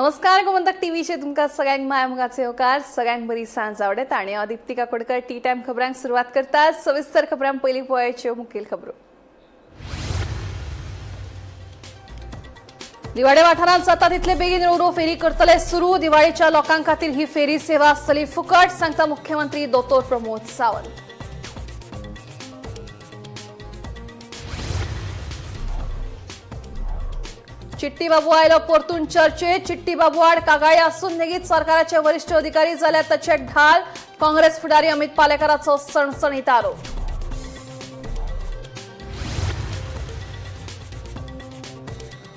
नमस्कार गोमंतक टीव्हीचे तुमका सगळ्यांक मायमोगाचे होकार सगळ्यांक बरी सांज आवडेत आणि आदित्य काकोडकर टी टाइम खबरांक सुरुवात करतात। सविस्तर खबरां पयली पळोवचे मुखेल खबरो। दिवाळे वाठारांत जाता तितले बेगीन रोरो फेरी करतले सुरू। दिवाळेच्या लोकांक खातीर ही फेरी सेवा आसतली फुकट, सांगता मुख्यमंत्री दोतोर प्रमोद सावंत। चिट्टी बाबू आयलो परतून चर्चेत। चिट्टी बाबू आड कागाळी असून लेगीत सरकाराचे वरिष्ठ अधिकारी जाल्यार ताचे ढाल। काँग्रेस फुडारी अमित पालेकरांचो सणसणीत आरोप।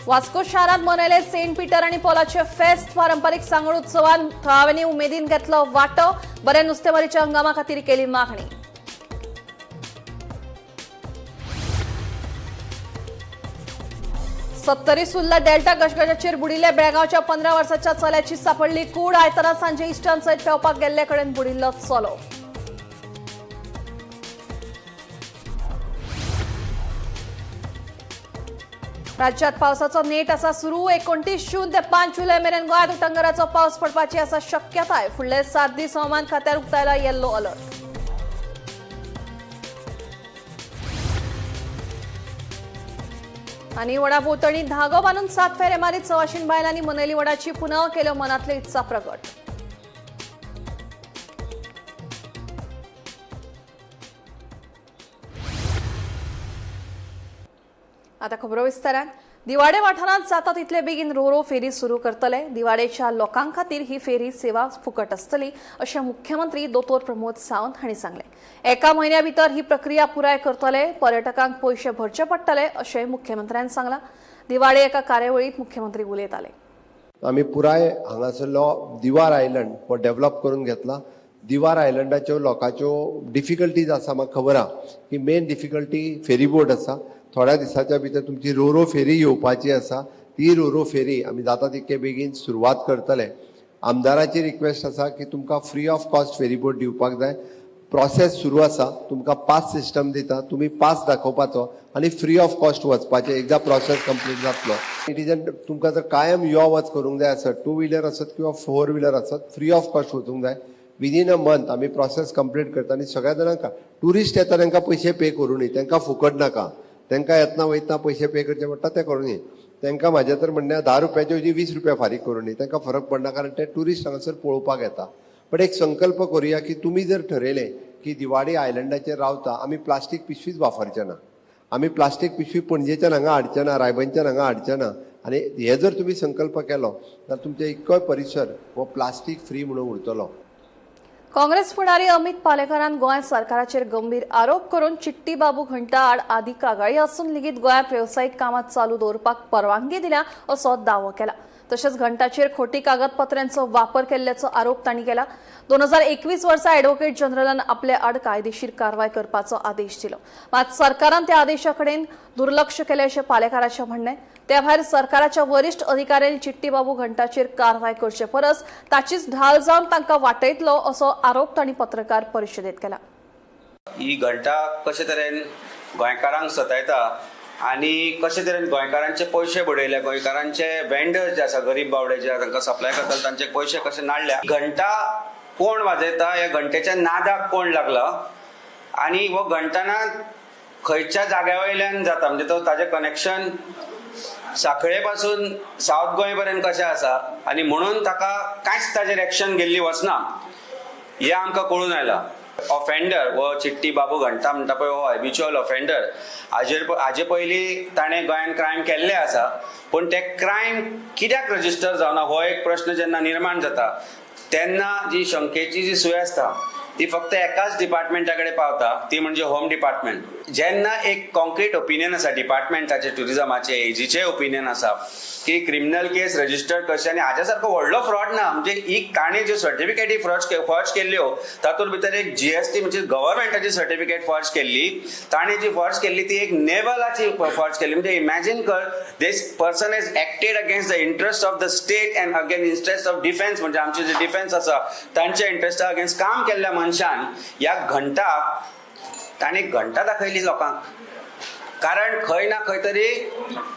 वास्को शारांत मनयले सेंट पीटर आनी पॉलाचे फेस्त। पारंपारीक सांगड उत्सवान थळाव्यांनी उमेदीन घेतलो वांटो। बरे नुस्तेमारीच्या हंगामा खातीर केली मागणी। सत्तरीस उरला डेल्टा गजगजाचेर बुडिल्ले बेळगांवच्या 15 वर्साच्या चल्याची सापडली कूड। आयतारा सांजे इश्टांसयत पेवपाक गेल्ले कडेन बुडिल्लो चलो। राज्यात पावसाचो नेट आसा सुरू। 29 जून ते 5 जुलै मेरेन गोंयांत उटंगराचो पावस पडपाची आसा शक्यताय। फुडले 7 दीस हवामान खात्यान उक्तायला येल्लो अलर्ट। आणि वडा भोवतणी धागो बांदून 7 फेरे मारीत सवाशीण बायलांनी मनयली वडाची पुनव केल्यो मनातल्यो इत्सा प्रगट। आता खबरो विस्तारान। दिवाडे वाठारांत जाता तितले बेगीन रोरो फेरी सुरू करतले। दिवाडेच्या लोकांक खातीर ही फेरी सेवा फुकट आसतली अशें मुख्यमंत्री दोतोर प्रमोद सावंत हांणी सांगले। एका म्हयन्या भितर ही प्रक्रिया पुराय करतले। पर्यटकांक पयशे भरचे पडटले अशें मुख्यमंत्र्यान सांगला। दिवाळे एका कार्यावळीत मुख्यमंत्री उलयताले। आम्ही पुराय हांगासरलो दिवार आयलंड हो डेव्हलप करून घेतला। दिवार आयलंडाच्यो लोकांच्यो डिफिकल्टीज आसा म्हाका खबर आहा की मेन डिफिकल्टी फेरी बोट आसा। थोड्या दिसाच्या भितर तुमची रोरो फेरी येवपाची आसा। ती रोरो फेरी आमी जाता तितके बेगीन सुरवात करतले। आमदाराची रिक्वेस्ट आसा की तुमकां free of cost ferry boat दिवपाक जाय। प्रोसेस सुरू आसा। तुमकां पास सिस्टम दिता, तुम्ही पास दाखोवपाचो आणि फ्री ऑफ कॉस्ट वचपाचे। एकदा प्रोसेस कंप्लीट जातलो सिटीजन तुमकां जर कायम यो वच करूंक जाय आसत, 2 व्हिलर आसत किंवा 4 व्हिलर आसत, फ्री ऑफ कॉस्ट वचूंक जाय। विदिन अ मंथ आमी प्रोसेस कंप्लीट करता आणि सगळ्या जाणांक टुरिस्ट येता तांकां पयशे पे करूं न्ही, तांकां फुकट नाका। तांकां येतना वयतना पयशे पे करचे पडटा ते करूं न्ही। तांकां म्हाजे तर म्हणणें 10 रुपयाचे ऐवजी 20 रुपया फारीक करूं न्ही, तांकां फरक पडना, कारण ते टुरिस्ट हांगासर पळोवपाक येता। पण एक संकल्प करूया की तुम्ही जर ठरयलें की दिवाडी आयलंडाचेर रावता आमी प्लास्टीक पिशवीच वापरचे ना। आमी प्लास्टीक पिशवी पणजेच्यान हांगा हाडचे ना, रायबंदच्यान हांगा हाडचे ना। आनी हे जर तुम्ही संकल्प केलो जाल्यार तुमचे इतकोय परिसर हो प्लास्टीक फ्री म्हणून उरतलो। काँग्रेस फुडारी अमित पालेकरान गोंय सरकाराचेर गंभीर आरोप करून चिट्टी बाबू घंटा आड आदी कागाळी असून लेगीत गोंयांत व्यावसायिक कामात चालू दवरपाक परवानगी दिल्या असो दावो केला। तशेंच घंटाचेर खोटी कागदपत्रांचो वापर केल्ल्याचो आरोप तांणी केला। 2021 वर्सा ॲडव्होकेट जनरलान आपल्या आड कायदेशीर कारवाय करपाचो आदेश दिलो, मात सरकारान त्या आदेशाकडेन दुर्लक्ष केले अशें पालेकाराचें म्हणणें। त्या भायर सरकाराच्या वरिष्ठ अधिकाऱ्यांनी चिट्टी बाबू घंटाचेर कारवाय करचे परस ताचीच ढाल जावन तांकां वाटयतलो असो आरोप तांणी पत्रकार परिशदेत केला। ही घंटा कशे तरेन गोंयकारांक सतायता आणि कशे तरेन गोंयकारांचे पयशे बुडयले, गोंयकारांचे वेंडर्स जे आसा गरीब बावडे जे तांकां सप्लाय करता तांचे पयशे कशे नाडल्या। घंटा कोण वाजयता, ह्या घंटेच्या नादाक कोण लागला आणि हो घंटाना खंयच्या जाग्या वयल्यान जाता, म्हणजे तो ताजें कनेक्शन साखळे पासून सावथ गोंय पर्यंत कशें आसा आणि म्हणून ताका कांयच ताजेर एक्शन घेल्ली वचना हें आमकां कळून आयलां। ऑफेंडर वो चिट्टी बाबू घंटा म्हणटा पळय हो हॅबिच्युअल ऑफेंडर, हाजे पयलीं ताणें गोंयान क्रायम केल्ले आसा, पण ते क्रायम कित्याक रजिस्टर जावना हो एक प्रश्न जेन्ना निर्माण जाता तेन्ना जी शंकेची जी सूय आसता ती फक्त एकाच डिपार्टमेंटा कडेन पावता, ती म्हणजे होम डिपार्टमेंट। जेन्ना एक कॉन्क्रीट ओपिनियन आसा डिपार्टमेंटाचे टुरिझमाचे एजीचे ओपिनियन आसा की क्रिमिनल केस रजिस्टर करचे आणि हाज्या सारको व्हडलो फ्रॉड ना, म्हणजे ही ताणें ज्यो सर्टिफिकेटी फॉर्ज केल्ल्यो तातूंत भितर एक जीएसटी म्हणजे गव्हर्नमेंटाची सर्टिफिकेट फॉर्ज केल्ली, ताणें जी फॉर्ज केल्ली ती एक नेवलाची फॉर्ज केल्ली। म्हणजे इमॅजिन कर, this person has acted against the interest of the state and against interest of defence, म्हणजे आमचे जे डिफेन्स आसा तांच्या इंटरेस्टा अगेन्स्ट काम केल्ल्या मनशान ह्या घंटा ताणें घंटा दाखयली लोकांक। कारण खंय ना खंय तरी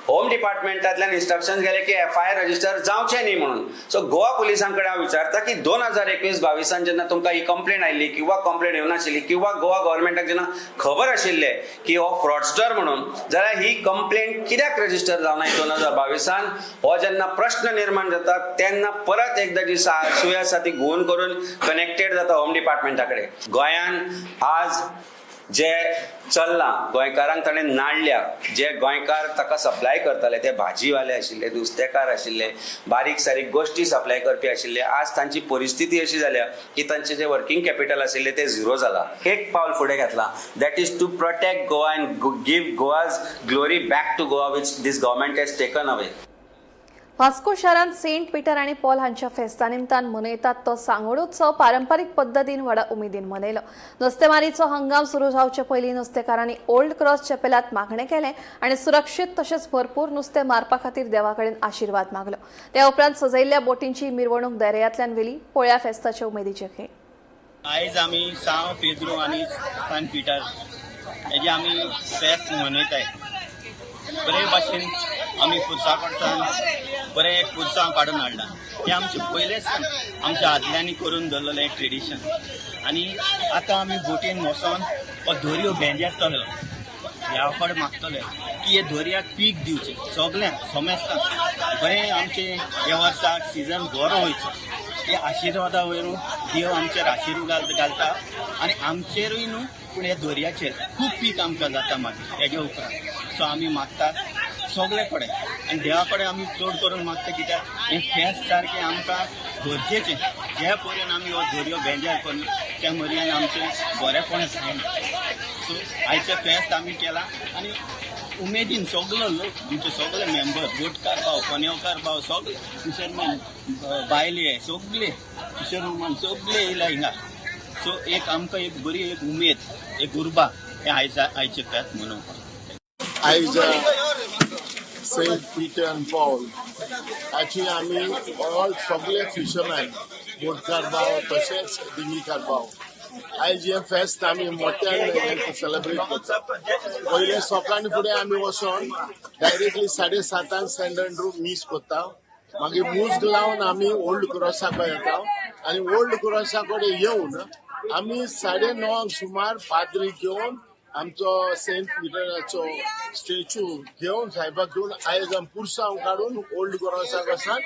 होम डिपार्टमेंटांतल्यान इन्स्ट्रक्शन गेले की FIR रजिस्टर जावचें न्ही म्हणून. सो गोवा पुलिसां कडेन हांव विचारता की 2021-22 जेन्ना तुमकां ही कंप्लेंट आयिल्ली किंवा कंप्लेंट येवनाशिल्ली किंवा गोवा गव्हर्मेंटाक जेन्ना खबर आशिल्लें की हो फ्रॉडस्टर म्हणून, जाल्यार ही कंप्लेंट कित्याक रजिस्टर जावना 2022 हो जेन्ना प्रश्न निर्माण जाता तेन्ना परत एकदा जी सुय आसा ती घुवन करून कनेक्टेड जाता होम डिपार्टमेंटा कडेन. गोंयान आज जे चल्लां, गोंयकारांक ताणें नाडल्या, जे गोंयकार ताका सप्लाय करताले ते भाजीवाले आशिल्ले, नुस्तेकार आशिल्ले, बारीक सारीक गोश्टी सप्लाय करपी आशिल्ले, आज तांची परिस्थिती अशी जाल्या की तांचे जे वर्किंग कॅपिटल आशिल्ले ते झिरो जाला. एक पावल फुडें घेतलां, that is to protect Goa and give Goa's glory back to Goa which this government has taken away. Vasco शारांत सेंट पीटर आनी पॉल हांच्या फेस्ता निमतान मनयतात तो सांगोडोत्सव पारंपारीक पद्दतीन व्हडा उमेदीन मनयलो. नुस्तेमारीचो हंगाम सुरू जावचे पयलीं नुस्तेकारांनी ओल्ड क्रॉस चॅपेलांत मागणें केलें आनी सुरक्षीत तशेंच भरपूर नुस्तें मारपा खातीर देवा कडेन आशिर्वाद मागलो. त्या उपरांत सजयल्ल्या बोटींची मिरवणूक दर्यांतल्यान वेली. पळया फेस्ताचे उमेदीचे खेळ. आयज आमी सांव पेद्रो आनी सान पिटर हेजे आमी फेस्त मनयताय. बरे भाशेन आमी फुरसा कडच्यान बरें फुरसांव काडून हाडला. हें आमचें पयलेंच आमच्या आदल्यांनी करून दवरलेलें एक ट्रेडिशन. आनी आतां आमी बोटीन वचोन हो दोरयो भेंजेतलो. ह्या कडेन मागतले की हे दोरयाक पीक दिवचें सगळ्यांक समेस्तांक. बरें आमचें ह्या वर्साक सिजन बरो वयचो. हे आशिर्वादा वयरून देव आमचेर आशिर्वाद घालता आनी आमचेरूय न्हू पूण ह्या दोरयाचेर खूब पीक आमकां जाता मागीर हेजे उपरांत. सो आमी मागतात सगळे कडेन आनी देवा कडेन आमी चड करून मागता कित्याक हें फेस्त सारकें आमकां गरजेचें. जे पर्यंत आमी हो दोरयो बेंजार करना त्या पर्यंत आमचें बरेंपण जायना. सो आयचें फेस्त आमी केलां आनी उमेदीन सगळो लोक आमचे सगळे मेंबर बोटकार भाव कोनेवकार भाव सगळे फिशरमॅन बायले सगळे फिशरमॅन सगळे येयला हिंगा. सो एक आमकां एक बरी एक उमेद एक उर्बा हें आयचें फेस्त मनोवपाक. आयज सेंट पीटर एंड पॉल हाची आमी ऑल सगळे फिशरमॅन बोटकार भाव तशेंच दिंगीकार भाव आयज हे फेस्त आमी मोठ्यान सेलिब्रेट करता. पयले सकाळी फुडें आमी वचोन डायरेक्टली 7:30 सेंट एंड्रू मीस करता. मागीर मुज्ग लावन आमी ओल्ड क्रॉसा कडेन येता आनी ओल्ड क्रॉसा कडेन येवन आमी 9:30 सुमार पाद्री घेवन आमचो सेंट पिटराचो स्टॅच्यू घेवन साहेबाक घेवन आयज आमी पुरसांव काडून ओल्ड क्रॉसाक वचून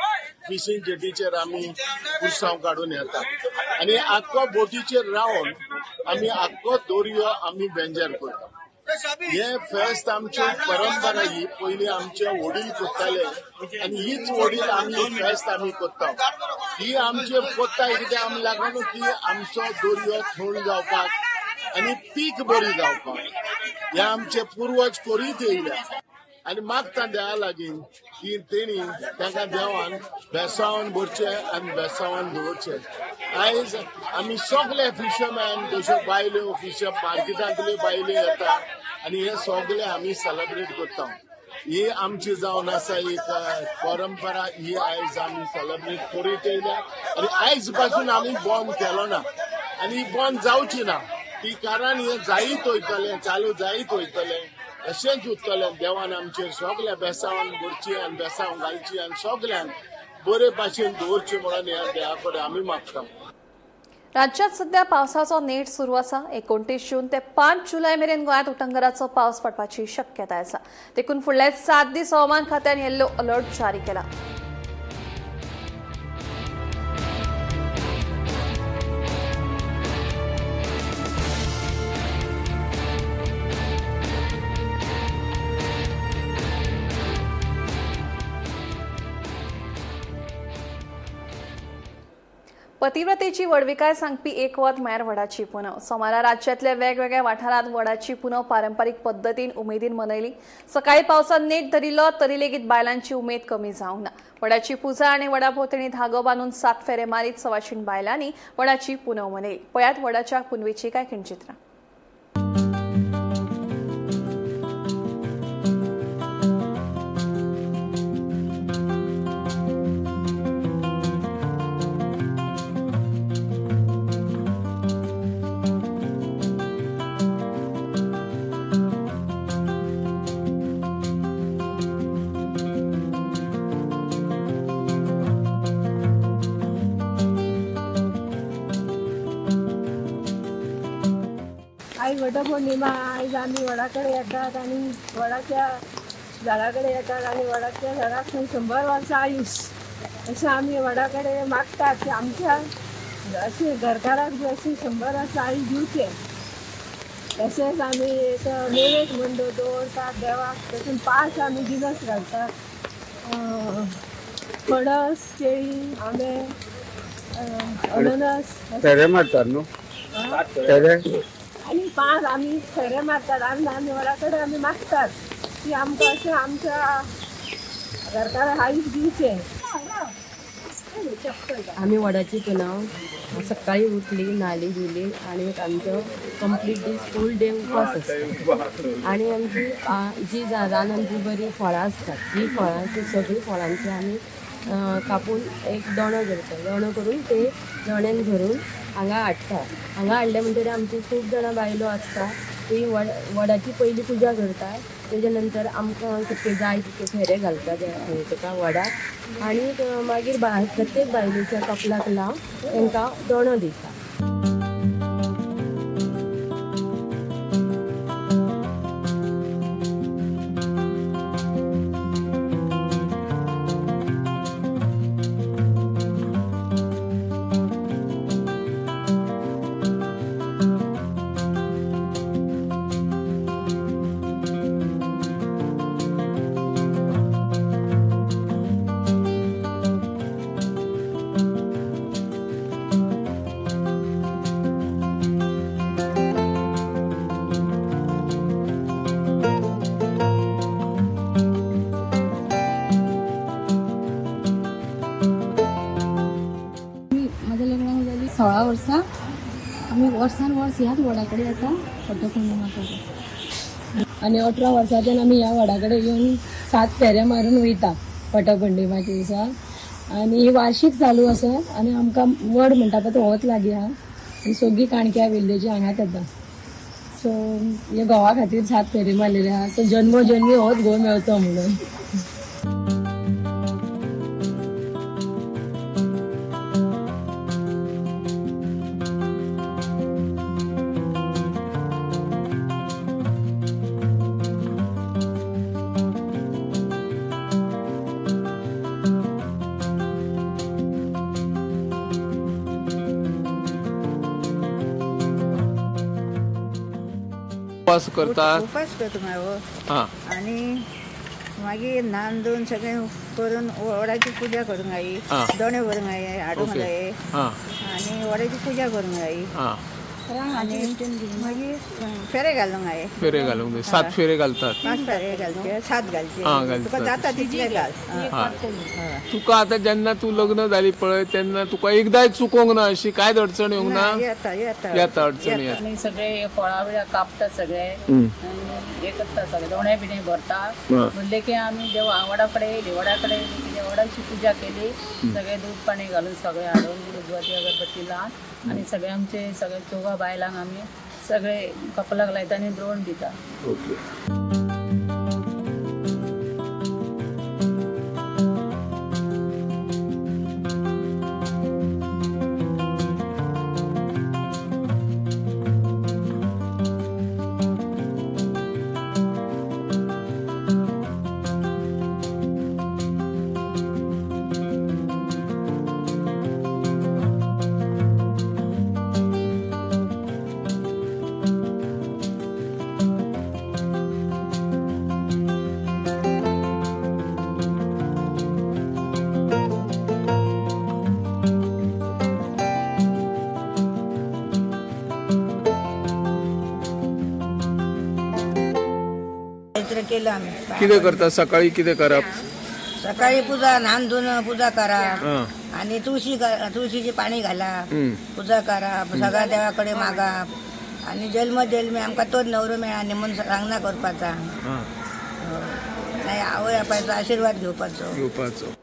फिशींग जेटीचेर आमी पुरसांव काडून येता आनी आख्खो बोटीचेर रावन आमी आख्खो दोरयो आमी बेंजार करता. हे फेस्त आमची परंपरा ही पयलीं आमचे वडील करताले आनी हीच वडील आमी फेस्त आमी करता. ही आमचे कोत्ताय कित्याक आमी लागून की आमचो दोरयो थंड जावपाक आनी पीक बरी जावपाक. हे आमचे पुर्वज करीत येयल्या आनी मागता देवा लागीं की तेणी तांकां देवान बेसावन भरचे आनी बेसावन दवरचे. आयज आमी सगळे फिशरमॅन तश्यो बायल्यो फिशर मार्केटांतल्यो बायल्यो येता आनी हे सगळे आमी सेलिब्रेट करता. ही आमची जावन आसा एक परंपरा. ही आयज आमी सेलिब्रेट करीत येयल्या आनी आयज पासून आमी बंद केलो ना आनी बंद जावची ना. ती कारण हे जायत वयतलें चालू जायत वयतलें अशेंच उरतलें. देवान आमचेर सगळ्या बेसावन भरची आनी बेसांव घालची आनी सगळ्यांक बरे भाशेन दवरची म्हणून ह्या देवा कडेन आमी मागता. राज्यात सध्या पावसाचो नेट सुरू आसा. 29 जून ते 5 जुलय मेरेन गोंयांत उटंगराचो पावस पडपाची शक्यताय आसा. देखून फुडले 7 दीस हवामान खात्यान येल्लो अलर्ट जारी केला. पतिव्रतेची वडविकाय सांगपी एक वत म्हळ्यार वडाची पुनव. सोमारा राज्यातल्या वेगवेगळ्या वाठारांत वडाची पुनव पारंपारीक पद्दतीन उमेदीन मनयली. सकाळी पावसान नेट धरिल्लो तरी लेगीत बायलांची उमेद कमी जावंक ना. वडाची पुजा आनी वडा भोंवतणी धागो बांदून 7 फेरे मारीत सवाशीण बायलांनी वडाची पुनव मनयली. पळयात वडाच्या पुनवेची कांय खिणचित्रां. वटपौर्णिमा आयज आमी वडा कडेन येतात आनी वडाच्या झाडा कडेन येतात आनी वडाच्या झाडाक 100 वर्सां आयुश अशें आमी वडा कडेन मागतात की आमच्या अशें घरकाराक बी अशें 100 वर्सां आयुश दिवचें. तशेंच आमी एक नैवेद्य म्हण दवरतात देवाक. तशें पांच आमी जिनस घालतात. फणस, केळी, आंबे, अननस फेरे मारतात न्हू फेरे आनी पांच आमी फेरे मारतात आनी आमी वडा कडेन आमी मागतात की आमकां अशें आमच्या घरकाराक आयुश दिवचें. आम्ही वडाची पुलाव सकाळी उठली न्हाली धुली आणि आमचो कंप्लीट दीस फूल डे उपवास असता आणि आमची जी झाडान आमची बरी फळां असतात ही फळां ती सगळी फळांची आमी कापून एक दोणो करता. दोणो करून ते दोण्यान भरून हांगा हाडटा. हांगा हाडले म्हणटरी आमची खूब जाणां बायलो आसता ती वडाची पयली पुजा करता. तेजे नंतर आमकां कितके जाय तितके फेरे घालता तेका वडाक आनी मागीर प्रत्येक बायलेच्या कपलाक लावन तांकां दोणो दिता. माझ्या लग्नाला झाली 16 वर्सां. आम्ही वर्सान वर्स ह्याच वडाकडे येता वटपौर्णिमा करूं आनी 18 वर्साच्यान आमी ह्या वडाकडे येवन 7 फेऱ्या मारून वयता वटपौर्णिमाच्या दिसा. आनी ही वार्षिक चालू आसा आनी आमकां वड म्हणटा पळय तो होच लागीं आहा आनी सगळीं काणक्या विलेजी हांगाच येता. सो हे घोवा खातीर 7 फेरी मारलेले आहा. सो जन्मोजन्मी होच घोव मेळचो म्हणून. उपवास करतात उपास करता मगो हां आनी मागीर न्हान धुवन सगळें करून वडाची पुजा करूंक जायी. आं. दोणे भरूंक जाय हाडूंक ओके. जाय हां आनी वडाची पुजा करूंक जायी हां आनी मागीर फेरे घालूंक जाय. फेरे घालूंक जाय 7 फेरे घालतात. 5 फेरे घालचे 7 घालचे आं, घालतात. तुका जाता तितले घाल. हां तुका आतां जेन्ना तूं लग्न जाली पळय तेन्ना तुका एकदांय चुकोंक ना अशी कांयच अडचण येवंक ना. येता येता येता अडचण येता. आनी सगळे फळां बिळां कापतात सगळे हं. हे करतात सगळे दोणे बिणे भरतात. हां. म्हणले की आमी देवा वडा कडेन येयली वडा कडेन येयली कितें वडाची पुजा केली सगळे दूध पाणी घालून सगळे हाडून उजवाती अगरबत्ती लावन आनी सगळे आमचे सगळे चौगा बायलांक आमी सगळे कपलाक लायता आनी द्रोण दिता. ओके केलं आम्ही कितें करता सकाळी कितें करप. सकाळी पूजा न्हान धुवन पूजा करा हां आणि तुळशीची पाणी घाला हं. पूजा करा सगळ्या देवाकडे मागा आणि जन्मी आमकां तोच नवरो मेळा म्हणून सांगना करपाचा. हां नाही आवय बापायचो आशीर्वाद घेवपाचो.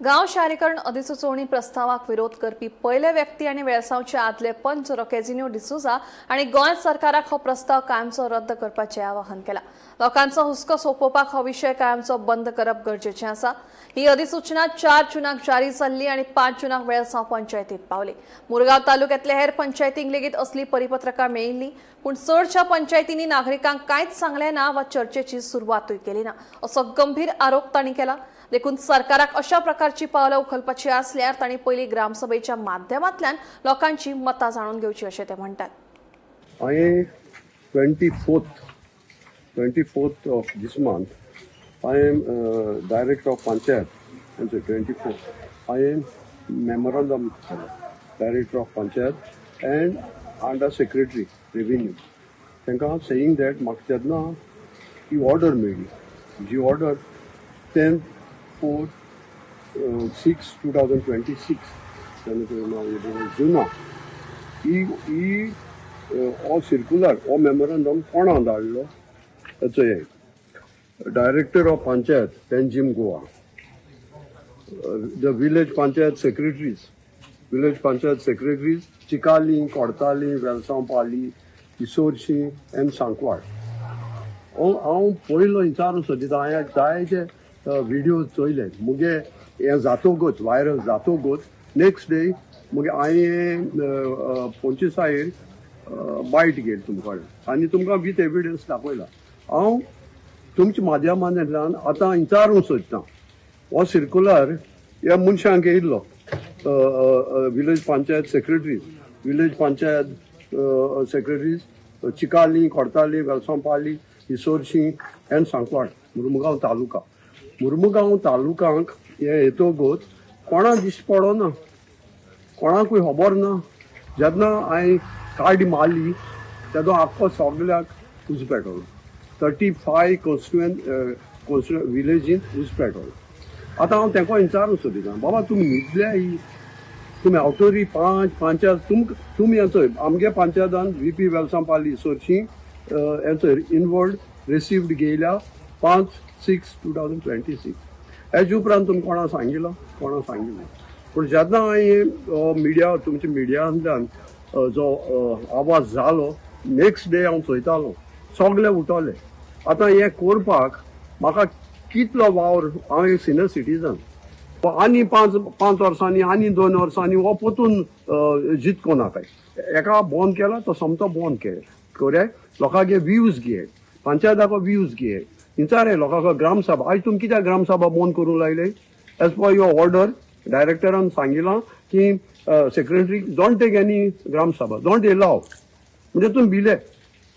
गांव शारीकरण अधिसुचोवणी प्रस्तावाक विरोध करपी पयले व्यक्ती आनी वेळसावचे आदले पंच रॉकेजिनो डिसुजा आनी गोंय सरकाराक हो प्रस्ताव कायमचो रद्द करपाचें आवाहन केलां. लोकांचो हुस्को सोंपोवपाक हो विशय कायमचो बंद करप गरजेचें आसा। ही अधिसूचना 4 जूनाक जारी जाल्ली आनी 5 जूनाक वेळसांव पंचायतींत पावली। मुरगांव तालुक्यांतल्या हेर पंचायतींक लेगीत असली परिपत्रकां मेळिल्लीं, पूण चडशा पंचायतींनी नागरिकांक कांयच सांगलें ना वा चर्चेची सुरवातूय केली ना, असो गंभीर आरोप तांणी केला। देखून सरकाराक अशा प्रकारची पावलां उखलपाची आसल्यार तांणी पयली ग्रामसभेच्या माध्यमांतल्यान लोकांची मतां जाणून घेवची अशें ते म्हणटात। I 24th of this month, I am director of Panchayat. And so 24th, I am memorandum director of Panchayat and under secretary revenue. Thank you saying that Makchadna he order made. The order 10/4/6/2026. Juna. Or circular or memorandum कोण धाडलो ताचो director of panchayat Panjim Goa, the village panchayat secretaries Chicalim, Cortalim, Velsaopali, Issorcim and Sancoale. हांव पयलो विचारून सोदिता, हांवें जायते video चोयले, मुगे हें जातोगूच व्हायरल जातोगूच नेक्स्ट डे मुगे हांवें पंचवीसायेर बायट घेतली तुमकां आनी तुमकां विथ एविडन्स दाखयला। हांव तुमच्या माध्यमांतल्यान आतां विचारूंक सोदतां, हो सर्क्युलर ह्या मनशांक येयल्लो, village panchayat secretaries Chicalim, Cortalim, Velsaopali, Issorcim and Sancoale, Mormugao तालुकांक हे येतोगूच कोणाक दिश्टी पडना, कोणाकूय खबर ना। जेन्ना हांवें कार्ड मारली तेदो आख्खो सगळ्याक उज पेटलो, 35 कॉन्स्टिट्युएंट विलेजीन उज पेटलो। आतां हांव तांकां विचारूंक सोदिता, बाबा तुमी न्हिदल्या ही, तुमी आवटोरी पंचायत तुमी हेचो आमगे पंचायतान VP वेलसांवपाली इसोरशी हेचो इनवर्ड रिसिव्ड गेल्या 5/6/2026। हेजे उपरांत तुमी कोणा सांगिल्लो पूण जेन्ना हांवें मिडिया तुमच्या मिडियांतल्यान जो आवाज जालो, नेक्स्ट डे हांव चोयतालो सगळे उठवले। आतां हें करपाक म्हाका कितलो वावर, हांव एक सिनियर सिटीजन, आनी 5 वर्सांनी आनी 2 वर्सांनी हो परतून जितको नाका, एका बंद केला तो समतो बंद करे, लोकांगे व्ह्यूज घे, पंचायताको व्ह्यूज घे, विचारे लोकांक ग्रामसभा, आज तुमी कित्याक ग्रामसभा बंद करूंक लायले? एज पर युअर ऑर्डर डायरेक्टरान सांगिलां की secretary don't take any gram sabha, don't allow, म्हणजे तुम्ही भिले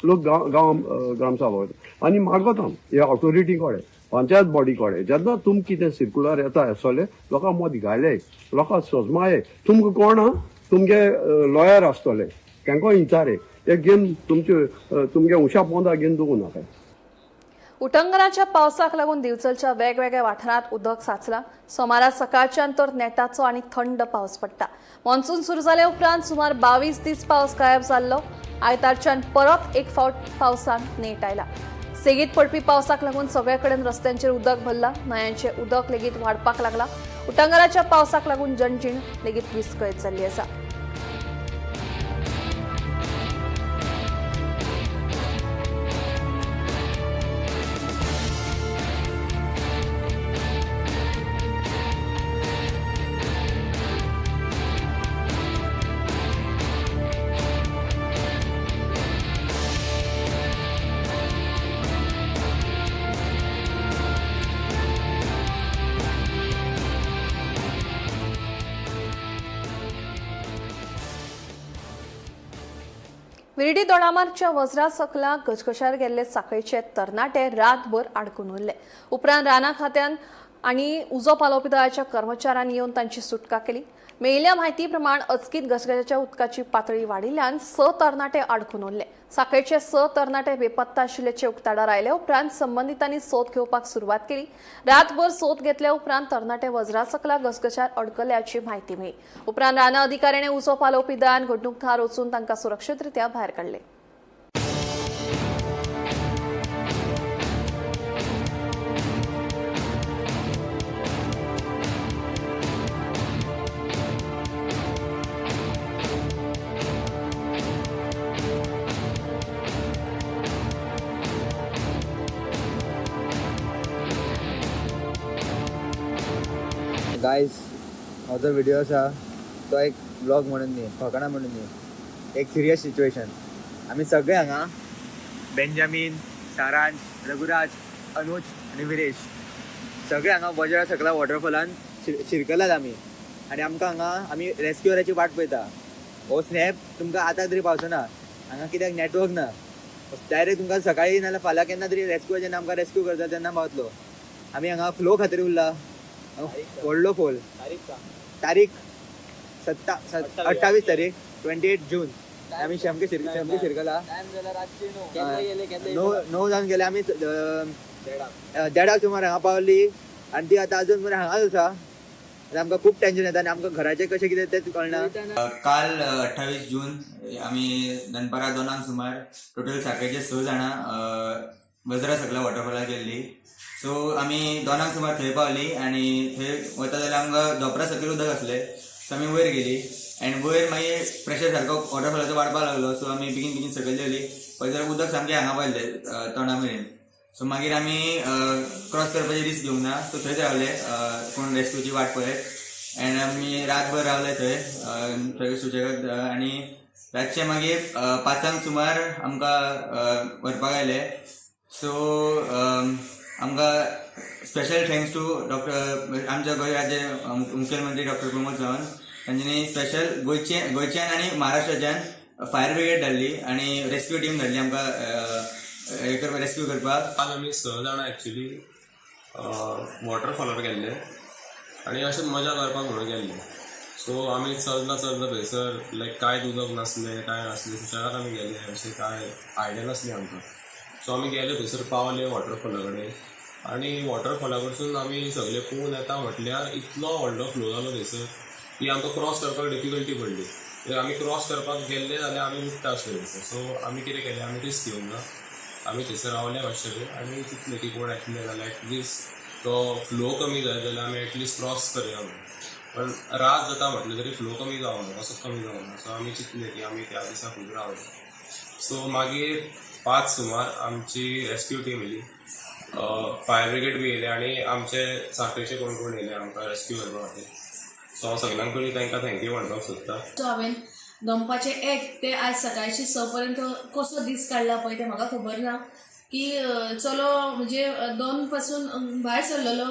लोक गांव ग्रामसभा आनी मागोता हे ऑथॉरिटी कडेन, पंचायत बॉडी कडेन, जेन्ना तुमकां कितें सर्क्युलर येता आसतले लोकांक मत घाले, लोकांक सोजमाये, तुमकां कोण तुमगे लॉयर आसतले तांकां विचारे, ते घेवन तुमगे उशा पोंदा घेवन दवरूं नाका। उटंगराच्या पावसाक लागून दिवचलच्या वेगवेगळ्या वाठारांत उदक साचला। सोमारा सकाळच्यान तर नेटाचो आनी थंड पावस पडटा। मॉन्सून सुरू जाले उपरांत सुमार 22 दीस पावस गायब जाल्लो। आयतारच्यान परत एक फावट पावसान नेट आयला। सेगीत पडपी पावसाक लागून सगळे कडेन रस्त्यांचेर उदक भरला, न्हंयांचे उदक लेगीत वाडपाक लागला। उटंगराच्या पावसाक लागून जनजीण लेगीत विस्कळीत जाल्ली आसा। विरडी दोडामार्गच्या वज्रा सकला गजगशार गेल्ले साखळीचे तरणाटे रातभर आडकून उरले। उपरांत राना खात्यान आनी उजो पालोवपी दळाच्या कर्मचाऱ्यांनी येवन तांची सुटका केली। मेळिल्ल्या म्हायती प्रमाण अचकीत गजगजाच्या उदकाची पातळी वाडिल्ल्यान 6 तरणाटे आडकून उरले। साखळीचे 6 तरणाटे बेपत्ता आशिल्ल्याचे उक्ताडार आयले उपरांत संबंधितांनी सोद घेवपाक सुरवात केली। रातभर सोद घेतल्या उपरांत तरणाटे वज्रा सकला गजगजार अडकल्ल्याची म्हायती मेळ्ळी। उपरांत राना अधिकाऱ्याने उजो पालोवपी दळान घडणूक थळार वचून तांकां सुरक्षीतरित्या भायर काडले। गायज हो जो व्हिडिओ आसा तो एक ब्लॉग म्हणून न्ही, फकाणां म्हणून न्ही, एक सिरियस सिच्युएशन. आमी सगळे हांगा बेंजामीन, सारांश, रघुराज, अनुज आनी विरेश सगळे हांगा बजारा सकला वॉटरफॉलान शिरकलात आमी. आनी आमकां हांगा आमी रेस्क्युअराची वाट पळयता. हो स्नॅप तुमकां आतां तरी पावचना, हांगा कित्याक नेटवर्क ना. डायरेक्ट तुमकां सकाळी नाजाल्यार फाल्यां केन्ना तरी रेस्क्यू जेन्ना आमकां रेस्क्यू करता तेन्ना पावतलो. आमी हांगा फ्लो खातीर उरला, व्हडलो फोल. तारीख 28 तारीख 28 जून आमी सामके शिरकला. 9 जावन गेले आमी 1:30 सुमार हांगा पावली आनी ती आतां अजून मेरेन हांगाच आसा. आमकां खूब टेन्शन येता आनी आमकां घराचें कशें कितें तें कळना. काल 28 जून आमी दनपारा 2 सुमार टोटल साखरेचे 6 जाणां बजरा सकला वॉटरफॉलार गेल्ली. सो आमी 2 सुमार थंय पावली आनी थंय वता जाल्यार आमकां धोपरा सकयल उदक आसलें. सो आमी वयर गेली आनी वयर मागीर प्रेशर सारको वॉटरफॉलाचो वाडपाक लागलो. सो आमी बेगीन सकयल देवली. पळय जाल्यार उदक सामकें हांगा पावलें तोंडा मेरेन. सो मागीर आमी क्रॉस करपाची रिस्क घेवंक ना. सो थंयच रावले कोण रेस्क्यूची वाट पळयत आनी आमी रातभर रावले थंय सुशेगाद. आनी रातचे मागीर 5 सुमार आमकां व्हरपाक आयले. सो आमकां स्पेशल थँक्स टू डॉक्टर आमच्या गोंयचे मुखेलमंत्री डॉक्टर प्रमोद सावंत. तांच्यांनी स्पेशल गोंयच्यान आनी महाराष्ट्राच्यान फायर ब्रिगेड धाडली आनी रेस्क्यू टीम धाडली आमकां रेस्क्यू करपाक. आज आमी 6 जाणां एक्चुली वॉटरफॉलार गेल्ले आनी अशें मजा करपाक म्हणून गेल्ले. सो आमी चलता थंयसर लायक कांयच उदक नासलें, कांय नासलें, सुशेगाद आमी गेले. अशें कांय आयडिया नासली आमकां. सो आमी गेले थंयसर पावले वॉटरफॉला कडेन आनी वॉटरफॉला कडसून आमी सगळे पळोवन येता म्हटल्यार इतलो व्हडलो फ्लो जालो थंयसर की आमकां क्रॉस करपाक डिफिकल्टी पडली. आमी क्रॉस करपाक गेल्ले जाल्यार आमी उठता आसले थंयसर. सो आमी कितें केलें, आमी रिस्क घेवंक ना. आमी थंयसर रावले मातशे आनी चिंतलें की कोण येतले जाल्यार एटलिस्ट तो फ्लो कमी जाय जाल्यार आमी एटलिस्ट क्रॉस करया म्हणून. पण रात जाता म्हटलें तरी फ्लो कमी जावना, कसोच कमी जावना. सो आमी चिंतलें की आमी त्या दिसा खूब रावले. सो मागीर 5 सुमार आमची रेस्क्यू टीम येयली, फायर ब्रिगेड बी येयले आनी आमचे साखरेचे कोण येयले आमकां रेस्क्यू करपा खातीर. सो हांव सगळ्यांक पयलीं तांकां थँक्यू म्हणपाक सोदतां. सो हांवें दनपारचे 1 ते आज सकाळचे 6 पर्यंत कसो दीस काडला पळय तें म्हाका खबर ना. की चलो म्हणजे 2 पासून भायर सरलेलो,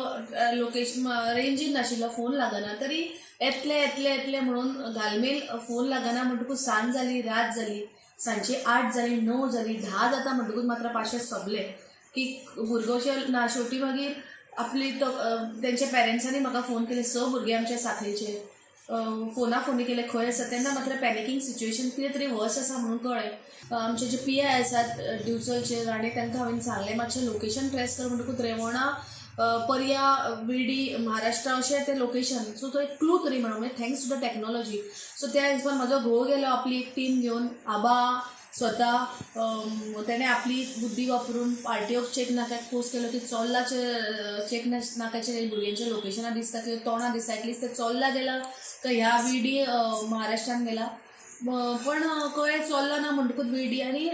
लोकेशन रेंजीन नाशिल्लो, फोन लागना. तरी येतले म्हणून घालमेल फोन लागना म्हणटकूच सांज जाली, रात जाली, सांजची 8 जाली, 9 जाली, 10 जाता म्हणटकूच मात्र पाशे सोंपले की भुरगोचे ना. शेवटी मागीर आपली तेंच्या पेरंट्सांनी म्हाका फोन केले. 6 भुरगे आमचे साखरेचे फोनी केले खंय आसा. तेन्ना मात्र पॅनिकींग सिच्युएशन कितें तरी वर्स आसा म्हणून कळ्ळें. आमचे जे PI आसात दिवचलचे आनी तांकां हांवें सांगलें मातशें लोकेशन ट्रेस कर म्हणटकूच रेवणा, पर्या, बिडी, महाराष्ट्रा अशें तें लोकेशन. सो तो एक क्लू तरी म्हणून thanks to the technology. So त्या हिसपान म्हाजो घोव गेलो आपली एक टीम घेवन. आबा स्वता तेणें आपली बुद्धी वापरून RTO चेक नाक्याक पोस्ट केलो की चोल्लाचे चेक नाक्याचे भुरग्यांच्या लोकेशनां दिसता की तोंडां दिसता. एटलिस्ट ते चोल्ला गेला काय ह्या विडी महाराष्ट्रान गेला. पण कळ्ळें चोल्ला ना म्हणटकूच विडी आनी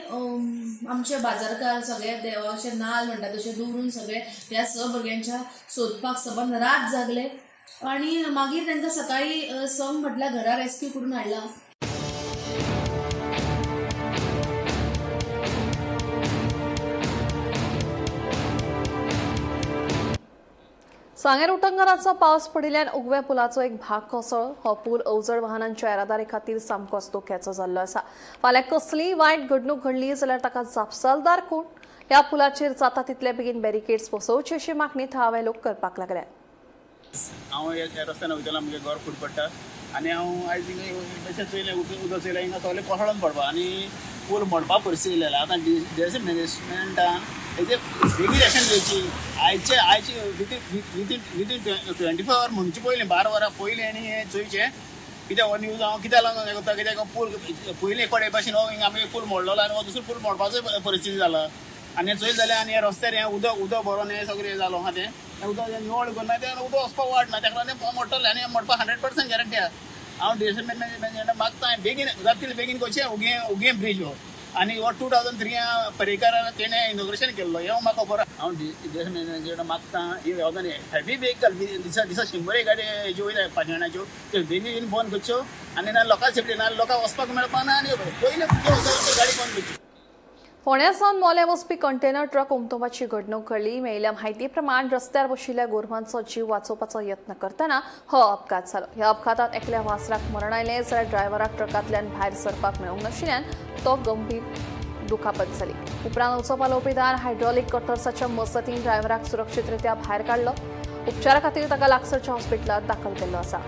आमचे बाजारकार सगळे देवाचे नाल म्हणटा तशें दवरून सगळे ह्या 6 भुरग्यांच्या सोदपाक सबंद रात जागले. आनी मागीर तांकां सकाळी संक म्हटल्यार घरा रेस्क्यू करून हाडला. सांगेर उटंगराचो पावस पडिल्ल्यान उगव्या पुलाचो एक भाग कोसळ्ळो. हो पूल अवजड वाहनांच्या येरादारी खातीर सामकोच धोक्याचो जाल्लो आसा. फाल्यां कसलीय वायट घडणूक घडली जाल्यार ताका जापसालदार कोण? ह्या पुलाचेर जाता तितले बेगीन बॅरिकेड्स बसोवची अशी मागणी थळावे लोक करपाक लागल्या. हांव ह्या रस्त्यान वयतालो, आमगे घर फूट पडटा आनी हांव आयज अशें चोयलें उदक चोयलें हिंगा सगळें कोसळोन पडपा आनी पूल मोडपा परिस्थिती येयला. आतां डिझास्टर मॅनेजमेंटान हेजेर बेगीन एक्शन घेवची. आयची विथीन 24 आवर म्हणचे पयलीं 12 वरां पयलीं आनी हें चोयचें. कित्याक हो न्यूज हांव कित्याक लागून हें करता, कित्याक पूल पयलीं कोडे भाशेन हो हिंगा आमी पूल मोडलो आनी हो दुसरो पूल मोडपाचो परिस्थिती जाला. आनी हें चोयत जाल्यार आनी ह्या रस्त्यार हें उदक भरोन हें सगळें हें जालो. तें उदक निवळ करना, तें उदक वचपाक वाट ना, तेका लागून तें मोडटलें आनी मोडपाक 100% गॅरंटी आहा. हांव डिझास्टर मॅनेजमेंटाक मागता बेगीन जाता तितलें बेगीन करचें उगे ब्रीज हो. आनी हो 2003 पर्रीकारान तेणें इनोग्रेशन केल्लो हे म्हाका खबर हांव डिस्ट्रिक्ट मॅनेजर मागता ही येवदानी हेवी व्हेकल दिसा 100 गाडी ज्यो वयता 5 जाणांच्यो त्यो बेगीन बंद करच्यो आनी ना लोकां सेफ्टी ना लोकांक वचपाक मेळपाना आनी पयलीं गाडी बंद करची. फोंड्यासावन मोले वचपी कंटेनर ट्रक उमटोवपाची घडणूक घडली. मेळिल्ल्या म्हायती प्रमाण रस्त्यार बशिल्ल्या गोरवांचो जीव वाचोवपाचो यत्न करतना हो अपघात जालो. ह्या अपघातांत एकल्या वासराक मरण आयलें जाल्यार ड्रायव्हराक ट्रकांतल्यान भायर सरपाक मेळूंक नाशिल्ल्यान तो गंभीर दुखापत जाली. उपरांत उंचो पालोवपी दार हायड्रॉलिक कटर्साच्या मसतीन ड्रायव्हराक सुरक्षीतरित्या भायर काडलो. उपचारा खातीर ताका लागसरच्या हॉस्पिटलांत दाखल केल्लो आसा.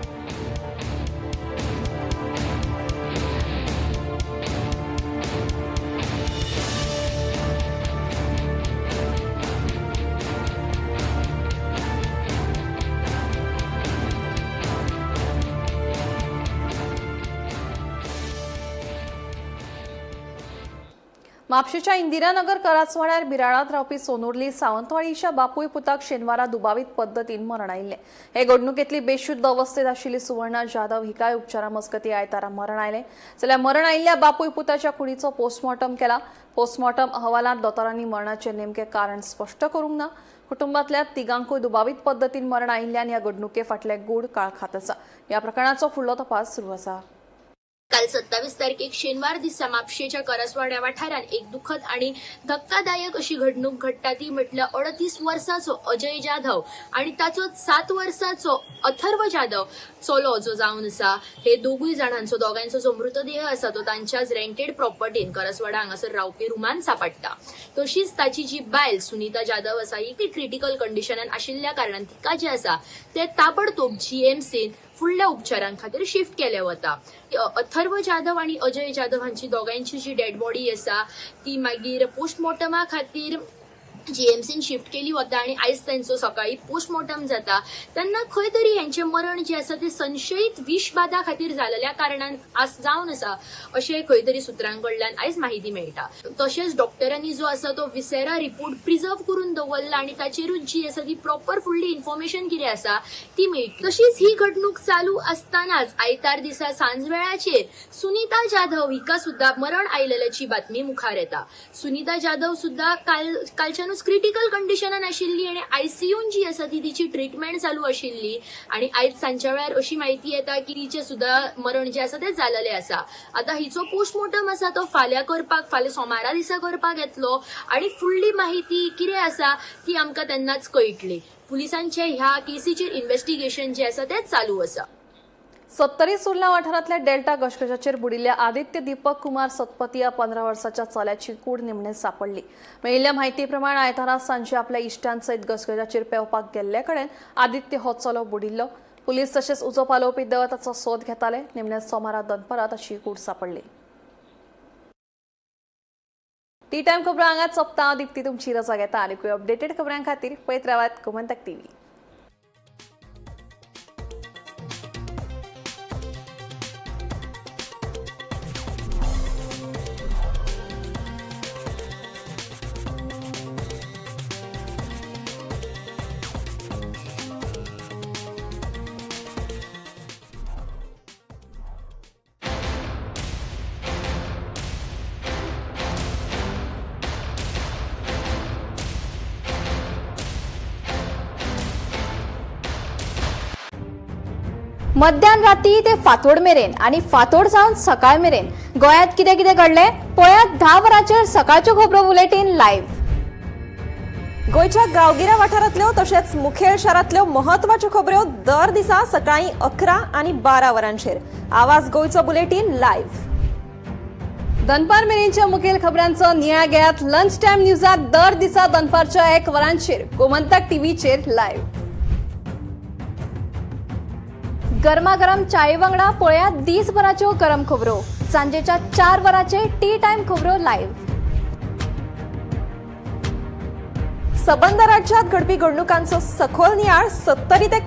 म्हापशेच्या इंदिरानगर करासवाड्यार बिराडात रावपी सोनुर्ली सावंतवाडीच्या बापूय पुताक शेनवारा दुबावीत पद्दतीन मरण आयिल्लें. हे घडणुकेंतली बेशुद्ध अवस्थेत आशिल्ली सुवर्णा जाधव हिकाय उपचारा मजगतीं आयतारा मरण आयलें. जाल्यार मरण आयिल्ल्या बापूय पुताच्या कुडीचो पोस्टमॉर्टम केला. पोस्टमॉर्टम अहवालांत दोतोरांनी मरणाचें नेमकें कारण स्पश्ट करूंक ना. कुटुंबांतल्या तिगांकूय दुबावीत पद्दतीन मरण आयिल्ल्यान ह्या घडणुके फाटले गूढ काळ खात आसा. ह्या प्रकरणाचो फुडलो तपास सुरू आसा. काल 27 तारखेक शेनवार दिसा म्हापशेच्या करसवाड्या वाठारात एक दुखद आणि धक्कादायक अशी घडणूक घडटा ती म्हटल्यार 38 वर्साचो अजय जाधव आणि ताचो 7 वर्साचो अथर्व जाधव चलो जो जावन आसा. हे दोगूय जाणांचो दोगांचो जो मृतदेह आसा तो तांच्याच रेंटेड प्रॉपर्टीन करसवाडा हांगासर रावपी रुमान सापडटा. तशीच ताची जी बायल सुनीता जाधव आसा ही क्रिटिकल कंडिशनान आशिल्ल्या कारणान तिका जे आसा ते ताबडतोब जीएमसीन फुडल्या उपचारां खातीर शिफ्ट केले वता. अथर्व जाधव आणि अजय जाधव हांची दोगांची जी डेड बॉडी आसा ती मागीर पोस्टमॉर्टमा खातीर जीएमसीन शिफ्ट केली वता आणि आयज तांचो सकाळी पोस्टमॉर्टम जाता. तेन्ना खंय तरी हेंचें मरण जें आसा तें संशयीत विषबाधा खातीर जाल्ल्या कारणान जावन आसा अशें खंय तरी सुत्रां कडल्यान आयज माहिती मेळटा. तशेंच डॉक्टरांनी जो आसा तो विसेरा रिपोर्ट प्रिजर्व करून दवरला आणि ताचेरूच जी आसा ती प्रॉपर फुडली इन्फॉर्मेशन कितें आसा ती मेळटली. तशीच ही घडणूक चालू आसतनाच आयतार दिसा सांजवेळाचेर सुनीता जाधव हिका सुद्धा मरण आयिल्ल्याची बातमी मुखार येता. सुनीता जाधव सुद्धा कालच्यानूच क्रिटिकल कंडिशनान आशिल्ली आणि आयसीयून जी आसा ती तिची ट्रीटमेंट चालू आशिल्ली आणि आयज सांजच्या वेळार अशी माहिती येता की तिचे सुद्धा मरण जे आसा ते जाल्लें आसा. आता हिचो पोस्टमॉर्टम आसा तो फाल्यां सोमारा दिसा करपाक येतलो आणि फुडली माहिती कितें आसा ती आमकां तेन्नाच कळटली. पुलिसांचे ह्या केसीचेर इन्व्हेस्टिगेशन जे आसा ते चालू आसा. 70 सुर्ला वाठारांतल्या डेल्टा गजगजाचेर बुडिल्ल्या आदित्य दीपक कुमार सतपती या 15 वर्साच्या चल्याची कूड निमणे सापडली. मेळिल्ल्या म्हायती प्रमाण आयतारा सांजे आपल्या इश्टांसयत गजगजाचेर पेंवपाक गेल्ले कडेन आदित्य हो चलो बुडिल्लो. पुलीस तशेंच उजो पालोवपी दळ ताचो सोद घेताले. निमणे सोमारा दनपारा ताची कूड सापडली. टी टायम खबरां हांगाच सोंपता. हांव दिप्ती तुमची रजा घेता आनी अपडेटेड खबरां खातीर पळयत रावात गोमंतक टीव्ही. मध्यान राती ते फातोड मेरेन आणि फातोड जावन सकाळ मेरेन गोंयांत कितें कितें घडलें पळयात 10 वरांचेर सकाळच्यो खबरो बुलेटिन लायव्ह. गोंयच्या गांवगिऱ्या वाठारांतल्यो तशेंच मुखेल शारांतल्यो म्हत्वाच्यो खबरो दर दिसा सकाळीं 11 आनी 12 वरांचेर. आवाज गोंयचो बुलेटिन लायव्ह. दनपार मेरेनच्या मुखेल खबरांचो नियाळ घेयात लंच टायम न्यूजाक दर दिसा दनपारच्या 1 वरांचेर गोमंतक टीव्हीचेर लायव्ह. गरमागरम चाये वांगडा पळयात दिसभराच्यो गरम खबरो. सांजेच्या 4 वरांचेर टी टायम खबरो लायव्ह. सबंद राज्यांत घडपी घडणुकांचो सखोल नियाळ 70 ते